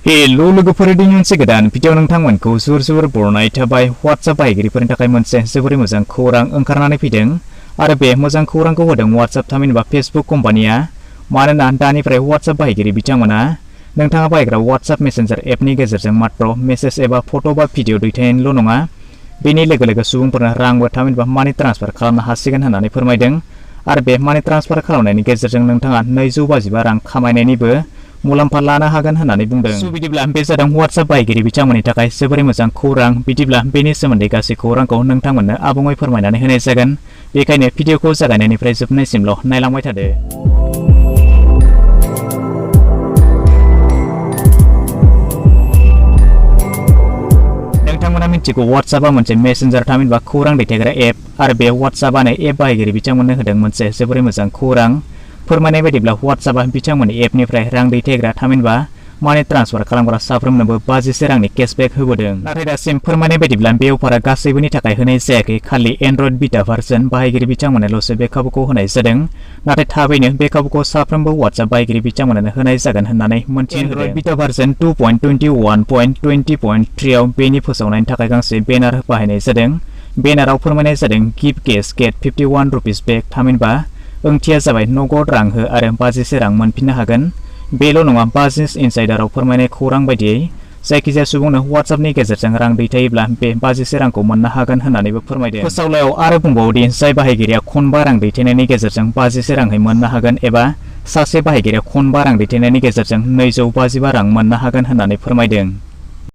Hello लोगोफोर दिनै मोनसे गोदान भिडिअ नोंथांमोनखौ जोबोर बरायनाय थाबाय। WhatsApp बाहायगिरिफोरनि थाखाय मोनसे जोबोरै मोजां खौरां ओंखारनानै फैदों आरो बे मोजां खौरांखौ होदों WhatsApp थामहिनबा Facebook कम्पानिया। मानोना दानिफ्राय WhatsApp बाहायगिरि बिथांमोना नोंथाङा बाहायग्रा WhatsApp मेसेन्जार एपनि गेजेरजों मात्र मेसेज एबा फट' बा भिडिअ दैथायनायल' नङा, बेनि लोगो सुबुंफोरनो रांबो थामहिनबा मानि ट्रान्सफार खालामनो हासिगोन होननानै फोरमायदों। आरो बे मानि ट्रान्सफार खालामनायनि गेजेरजों नोंथाङा 255 रां खामायनायनिबो मुलाम्फा लानो हागोन होननानै बुंदों। बिदिब्ला बे जादों WhatsApp बाहायगिरि बिथांमोननि थाखाय जोबोरै मोजां खौरां। बिदिब्ला बेनि सोमोन्दै गासै खौरांखौ नोंथांमोननो आबुङै फोरमायनानै होनाय जागोन। बेखायनो भिडिअखौ जागायनायनिफ्राय जोबनायसिमल' नायलांबाय थादो। नोंथांमोना मिथिगौ WhatsAppआ मोनसे मेसेन्जार थामहिनबा खौरां दैथायग्रा एप आरो बे WhatsAppआनो एप बाहायगिरि बिथांमोननो होदों मोनसे जोबोरै मोजां खौरां। फोरमायनाय बायदिब्ला WhatsAppआ बिथांमोननि एपनिफ्राय रां दैथायग्रा थामहिनबा मानि ट्रान्सफार खालामग्रा साफ्रोमनोबो 25 रांनि केशबेक होबोदों। नाथाय दासिम फोरमायनाय बायदिब्ला बे अफारा गासैबोनि थाखाय होनाय जायाखै, खालि एन्ड्रइड बिटा भार्जन बाहायगिरि बिथांमोननोल'सो बे खाबुखौ होनाय जादों। नाथाय थाबैनो बे खाबुखौ साफ्रोमबो WhatsApp बाहायगिरि बिथांमोननो होनाय जागोन होननानै मोनथिनो होदों। एन्ड्रइड बिटा भार्जन 2.21.20.3 आव बेनि फोसावनायनि थाखाय गांसे बेनार बाहायनाय जादों। बेनाराव फोरमायनाय जादों गिभ केश गेट 51 रुपिस बेक, थामहिनबा ओंथिया जाबाय नगद रां हो आरो 25 रां मोनफिननो हागोन। बेल' नङा, बिजनेस इनसाइडाराव फोरमायनाय खौरां बायदियै जायखिजाया सुबुंनो WhatsAppनि गेजेरजों रां दैथायोब्ला बे 25 रांखौ मोननो हागोन होननानैबो फोरमायदों। फोसावलायाव आरो बुंबावोदि जाय बाहायगिरिया खनबा रां दैथायनायनि गेजेरजों 25 रांहै मोननो हागोन एबा सासे बाहायगिरिया खनबा रां दैथायनायनि गेजेरजों 255 रां मोननो हागोन होननानै फोरमायदों।